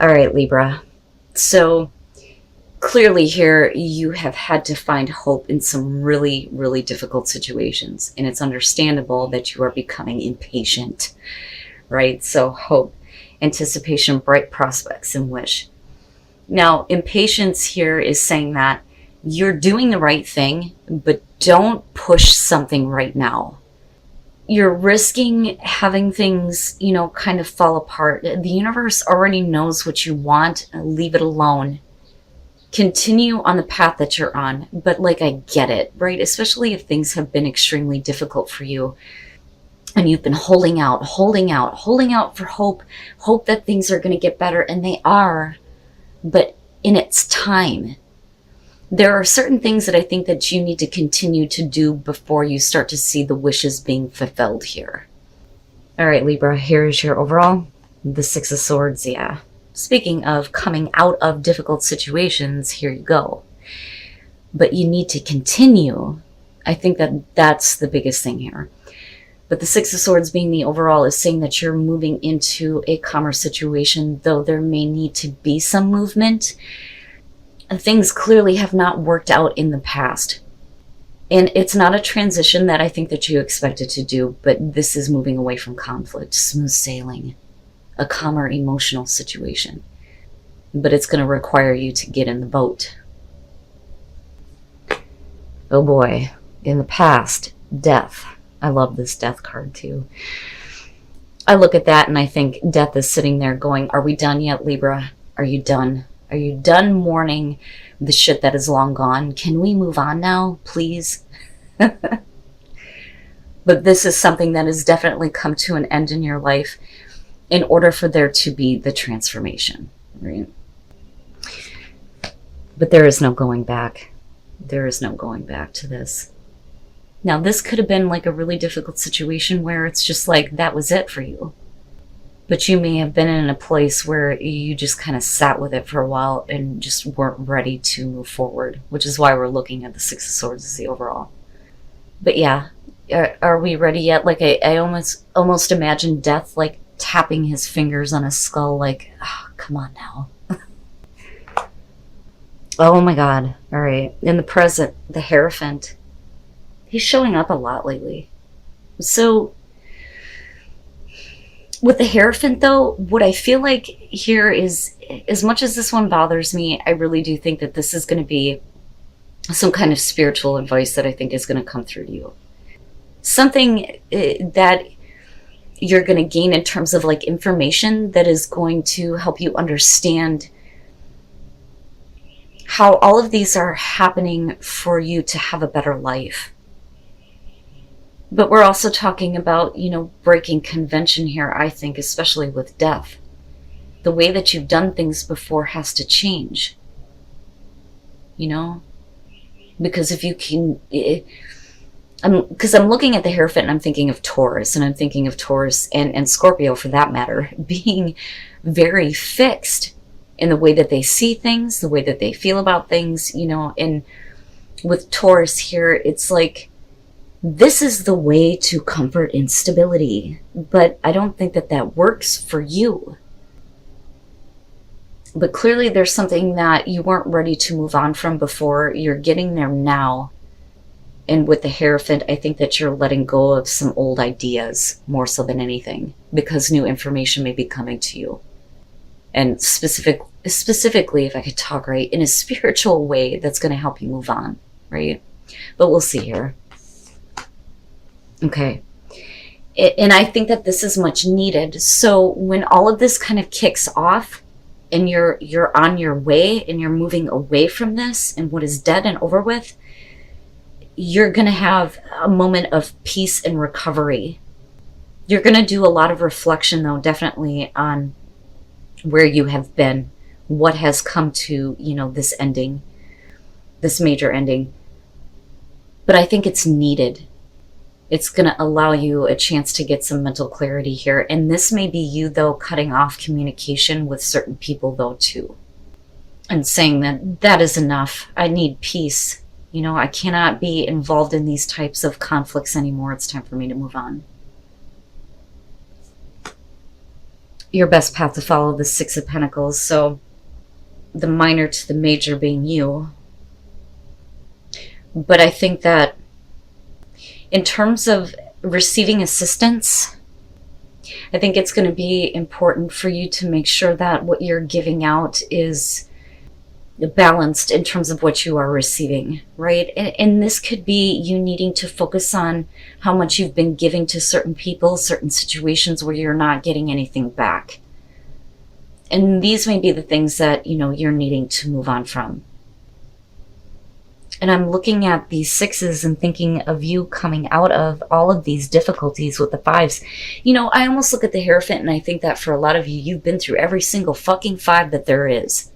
All right, Libra. So clearly here you have had to find hope in some really, really difficult situations. And it's understandable that you are becoming impatient, right? So hope, anticipation, bright prospects, and wish. Now, impatience here is saying that you're doing the right thing, but don't push something right now. You're risking having things, kind of fall apart. The universe already knows what you want. Leave it alone. Continue on the path that you're on. But I get it, right? Especially if things have been extremely difficult for you and you've been holding out for hope that things are going to get better, and they are, but in its time. There are certain things that I think that you need to continue to do before you start to see the wishes being fulfilled here. All right, Libra, here is your overall. The Six of Swords, yeah. Speaking of coming out of difficult situations, here you go. But you need to continue. I think that that's the biggest thing here. But the Six of Swords being the overall is saying that you're moving into a calmer situation, though there may need to be some movement. Things clearly have not worked out in the past. And it's not a transition that I think that you expected to do, but this is moving away from conflict, smooth sailing, a calmer emotional situation. But it's going to require you to get in the boat. Oh boy, in the past, death. I love this death card too. I look at that and I think death is sitting there going, are we done yet, Libra? Are you done? Are you done mourning the shit that is long gone? Can we move on now, please? But this is something that has definitely come to an end in your life in order for there to be the transformation, right? But there is no going back. There is no going back to this. Now, this could have been a really difficult situation where it's just that was it for you. But you may have been in a place where you just kind of sat with it for a while and just weren't ready to move forward, which is why we're looking at the Six of Swords as the overall. But yeah, are we ready yet? I almost imagine death tapping his fingers on his skull oh, come on now. Oh my God. All right. In the present, the Hierophant. He's showing up a lot lately. So with the Hierophant, though, what I feel like here is, as much as this one bothers me, I really do think that this is going to be some kind of spiritual advice that I think is going to come through to you. Something that you're going to gain in terms of information that is going to help you understand how all of these are happening for you to have a better life. But we're also talking about, breaking convention here, I think, especially with death. The way that you've done things before has to change. Because if you can... Because I'm looking at the Hierophant and I'm thinking of Taurus, and I'm thinking of Taurus and Scorpio, for that matter, being very fixed in the way that they see things, the way that they feel about things, and with Taurus here, it's this is the way to comfort instability, but I don't think that that works for you. But clearly there's something that you weren't ready to move on from before. You're getting there now. And with the Hierophant, I think that you're letting go of some old ideas more so than anything, because new information may be coming to you. And specifically, if I could talk right, in a spiritual way that's going to help you move on, right? But we'll see here. Okay. And I think that this is much needed. So when all of this kind of kicks off and you're on your way and you're moving away from this and what is dead and over with, you're going to have a moment of peace and recovery. You're going to do a lot of reflection, though, definitely on where you have been, what has come to, this ending, this major ending. But I think it's needed. It's going to allow you a chance to get some mental clarity here. And this may be you, though, cutting off communication with certain people, though, too. And saying that is enough. I need peace. I cannot be involved in these types of conflicts anymore. It's time for me to move on. your best path to follow, the Six of Pentacles. So the minor to the major being you. But I think that in terms of receiving assistance, I think it's going to be important for you to make sure that what you're giving out is balanced in terms of what you are receiving, right? And this could be you needing to focus on how much you've been giving to certain people, certain situations where you're not getting anything back. And these may be the things that, you're needing to move on from. And I'm looking at these sixes and thinking of you coming out of all of these difficulties with the fives. I almost look at the Hierophant and I think that for a lot of you, you've been through every single fucking five that there is.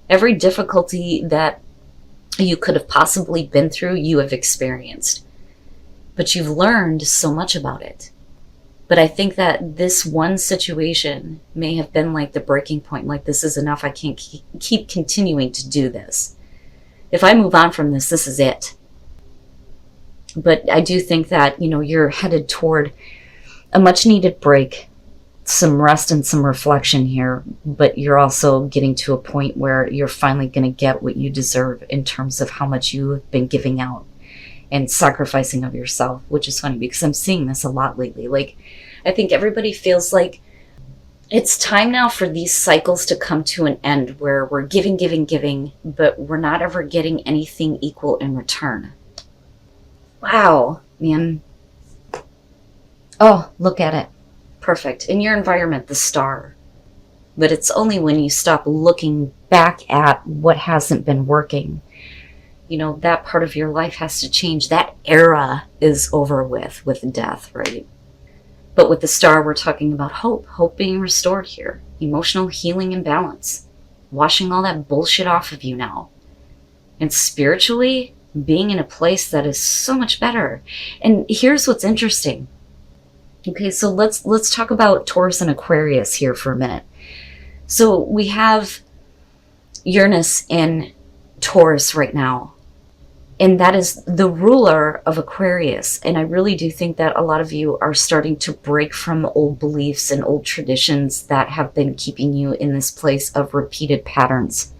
Every difficulty that you could have possibly been through, you have experienced. But you've learned so much about it. But I think that this one situation may have been like the breaking point. Like, this is enough. I can't keep continuing to do this. If I move on from this, this is it. But I do think that, you're headed toward a much needed break, some rest and some reflection here. But you're also getting to a point where you're finally going to get what you deserve in terms of how much you have been giving out and sacrificing of yourself, which is funny because I'm seeing this a lot lately. Like, I think everybody feels like it's time now for these cycles to come to an end where we're giving, but we're not ever getting anything equal in return. Wow, man. Oh, look at it. Perfect. In your environment, the star. But it's only when you stop looking back at what hasn't been working. That part of your life has to change. That era is over with death, right? But with the star, we're talking about hope being restored here, emotional healing and balance, washing all that bullshit off of you now. And spiritually, being in a place that is so much better. And here's what's interesting. Okay, so let's talk about Taurus and Aquarius here for a minute. So we have Uranus in Taurus right now. And that is the ruler of Aquarius. And I really do think that a lot of you are starting to break from old beliefs and old traditions that have been keeping you in this place of repeated patterns.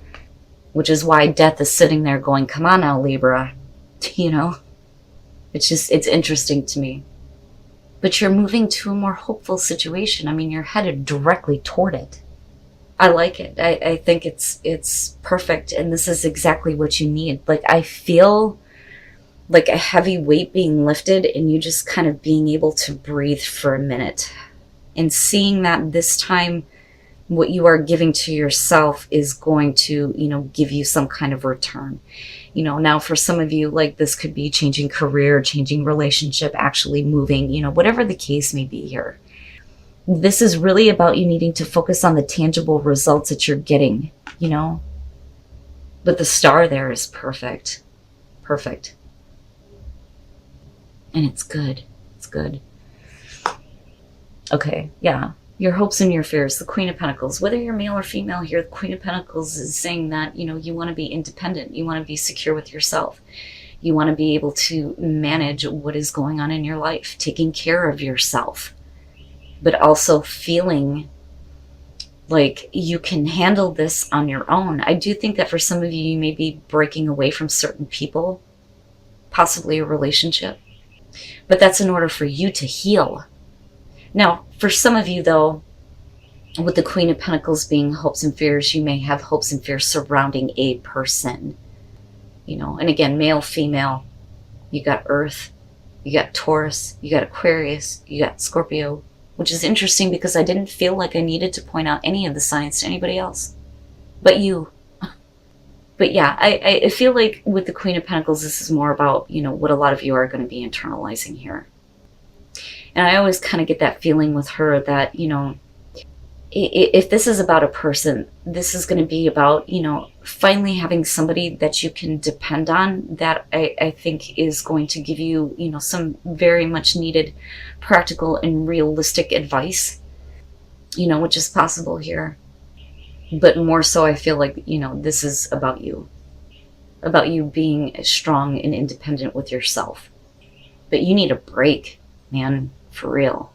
Which is why death is sitting there going, come on now, Libra. It's interesting to me. But you're moving to a more hopeful situation. I mean, you're headed directly toward it. I like it. I think it's perfect. And this is exactly what you need. Like, I feel like a heavy weight being lifted and you just kind of being able to breathe for a minute. And seeing that this time, what you are giving to yourself is going to, give you some kind of return. Now for some of you, like, this could be changing career, changing relationship, actually moving, whatever the case may be here. This is really about you needing to focus on the tangible results that you're getting, But the star there is perfect. Perfect. And it's good. It's good. Okay, yeah. Your hopes and your fears, the Queen of Pentacles. Whether you're male or female here, the Queen of Pentacles is saying that, you want to be independent. You want to be secure with yourself. You want to be able to manage what is going on in your life, taking care of yourself. But also feeling like you can handle this on your own. I do think that for some of you, you may be breaking away from certain people, possibly a relationship. But that's in order for you to heal. Now, for some of you, though, with the Queen of Pentacles being hopes and fears, you may have hopes and fears surrounding a person. And again, male, female, you got Earth, you got Taurus, you got Aquarius, you got Scorpio, which is interesting because I didn't feel like I needed to point out any of the signs to anybody else but you. But yeah, I feel like with the Queen of Pentacles, this is more about, what a lot of you are going to be internalizing here. And I always kind of get that feeling with her that, if this is about a person, this is going to be about, finally having somebody that you can depend on, that I think is going to give you, some very much needed practical and realistic advice, which is possible here. But more so, I feel like, this is about you being strong and independent with yourself. But you need a break, man, for real.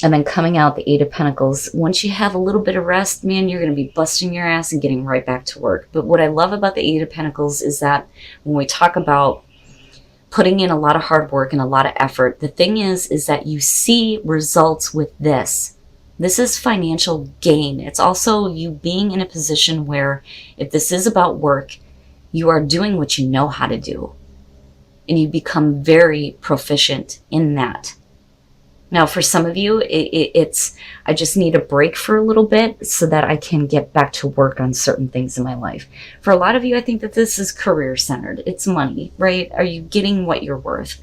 And then coming out the Eight of Pentacles, once you have a little bit of rest, man, you're going to be busting your ass and getting right back to work. But what I love about the Eight of Pentacles is that when we talk about putting in a lot of hard work and a lot of effort, the thing is that you see results with this. This is financial gain. It's also you being in a position where if this is about work, you are doing what you know how to do. And you become very proficient in that. Now, for some of you, it's I just need a break for a little bit so that I can get back to work on certain things in my life. For a lot of you, I think that this is career-centered. It's money, right? Are you getting what you're worth?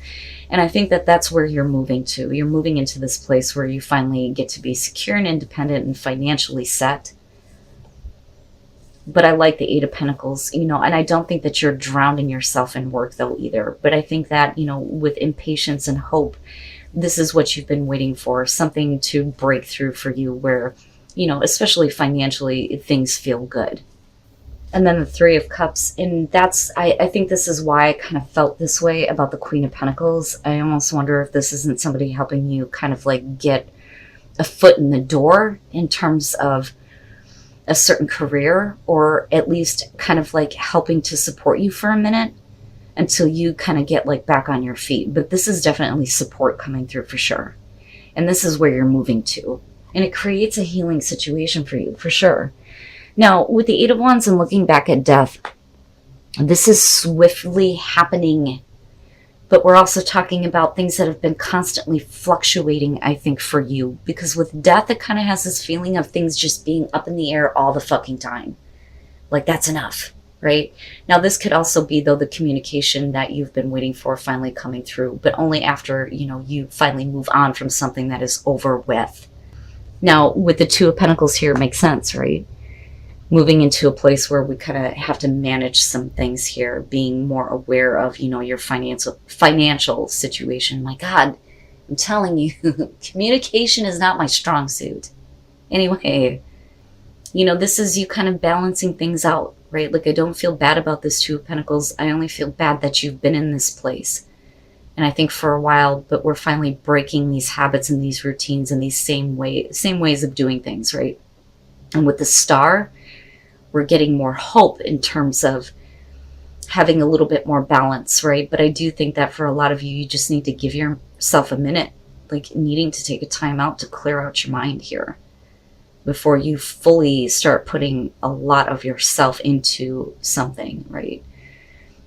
And I think that that's where you're moving to. You're moving into this place where you finally get to be secure and independent and financially set. But I like the Eight of Pentacles, and I don't think that you're drowning yourself in work, though, either. But I think that, with impatience and hope, this is what you've been waiting for, something to break through for you where, especially financially, things feel good. And then the Three of Cups, and I think this is why I kind of felt this way about the Queen of Pentacles. I almost wonder if this isn't somebody helping you kind of like get a foot in the door in terms of a certain career, or at least kind of like helping to support you for a minute until you kind of get like back on your feet. But this is definitely support coming through for sure. And this is where you're moving to. And it creates a healing situation for you for sure. Now, with the Eight of Wands and looking back at death, this is swiftly happening. But we're also talking about things that have been constantly fluctuating, I think, for you. Because with death, it kind of has this feeling of things just being up in the air all the fucking time. Like, that's enough, right? Now, this could also be, though, the communication that you've been waiting for finally coming through. But only after, you finally move on from something that is over with. Now, with the Two of Pentacles here, it makes sense, right? Moving into a place where we kind of have to manage some things here, being more aware of, your financial situation. My God, I'm telling you, communication is not my strong suit. Anyway, this is you kind of balancing things out, right? Like, I don't feel bad about this Two of Pentacles. I only feel bad that you've been in this place. And I think for a while, but we're finally breaking these habits and these routines and these same ways of doing things, right? And with the Star, we're getting more hope in terms of having a little bit more balance, right? But I do think that for a lot of you, you just need to give yourself a minute, like needing to take a time out to clear out your mind here before you fully start putting a lot of yourself into something, right?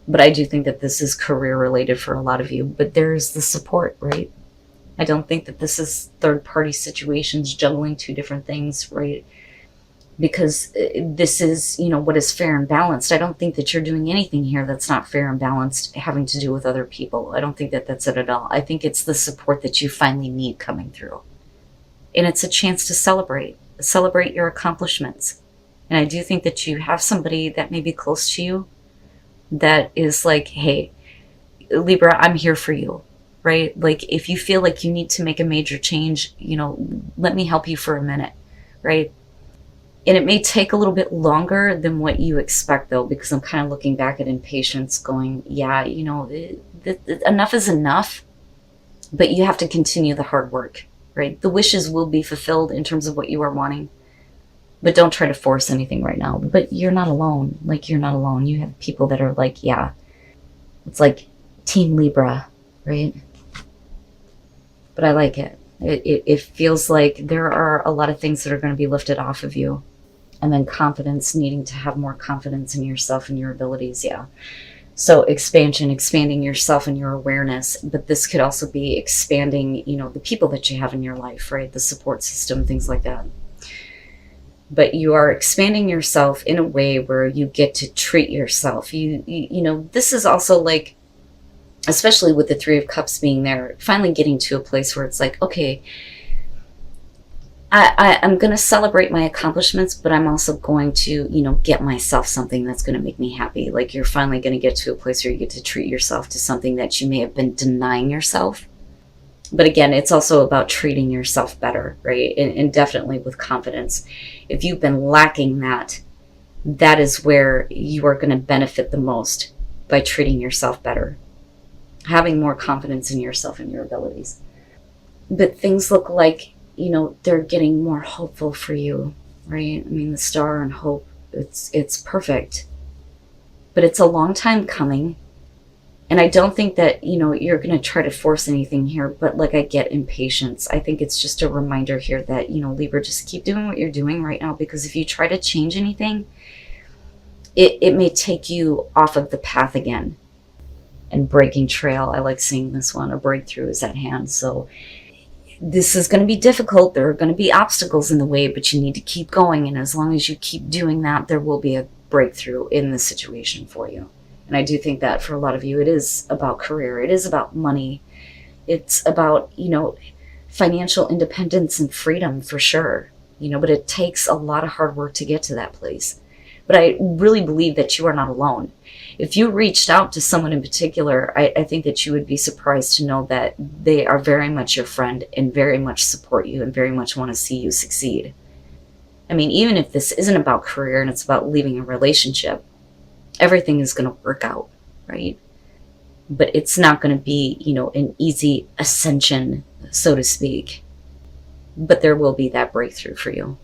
But I do think that this is career related for a lot of you, but there's the support, right? I don't think that this is third party situations juggling two different things, right? Because this is, what is fair and balanced. I don't think that you're doing anything here that's not fair and balanced having to do with other people. I don't think that that's it at all. I think it's the support that you finally need coming through. And it's a chance to celebrate your accomplishments. And I do think that you have somebody that may be close to you that is like, hey, Libra, I'm here for you, right? Like, if you feel like you need to make a major change, let me help you for a minute, right? And it may take a little bit longer than what you expect, though, because I'm kind of looking back at impatience going, yeah, enough is enough, but you have to continue the hard work, right? The wishes will be fulfilled in terms of what you are wanting, but don't try to force anything right now. But you're not alone. Like, you're not alone. You have people that are like, yeah, it's like Team Libra, right? But I like it. It feels like there are a lot of things that are going to be lifted off of you. And then confidence, needing to have more confidence in yourself and your abilities, yeah. So expanding yourself and your awareness. But this could also be expanding, the people that you have in your life, right? The support system, things like that. But you are expanding yourself in a way where you get to treat yourself. This is also like, especially with the Three of Cups being there, finally getting to a place where it's like, okay, I'm going to celebrate my accomplishments, but I'm also going to, get myself something that's going to make me happy. Like, you're finally going to get to a place where you get to treat yourself to something that you may have been denying yourself. But again, it's also about treating yourself better, right? And definitely with confidence. If you've been lacking that, that is where you are going to benefit the most by treating yourself better. Having more confidence in yourself and your abilities. But things look like you know, they're getting more hopeful for you, right? I mean, the star and hope, it's perfect. But it's a long time coming. And I don't think that, you know, you're going to try to force anything here, but like, I get impatience. I think it's just a reminder here that, you know, Libra, just keep doing what you're doing right now, because if you try to change anything, it may take you off of the path again. And breaking trail, I like seeing this one. A breakthrough is at hand. So this is going to be difficult. There are going to be obstacles in the way, but you need to keep going. And as long as you keep doing that, there will be a breakthrough in the situation for you. And I do think that for a lot of you, it is about career. It is about money. It's about, you know, financial independence and freedom for sure. You know, but it takes a lot of hard work to get to that place. But I really believe that you are not alone. If you reached out to someone in particular, I think that you would be surprised to know that they are very much your friend and very much support you and very much want to see you succeed. I mean, even if this isn't about career and it's about leaving a relationship, everything is going to work out, right? But it's not going to be, you know, an easy ascension, so to speak. But there will be that breakthrough for you.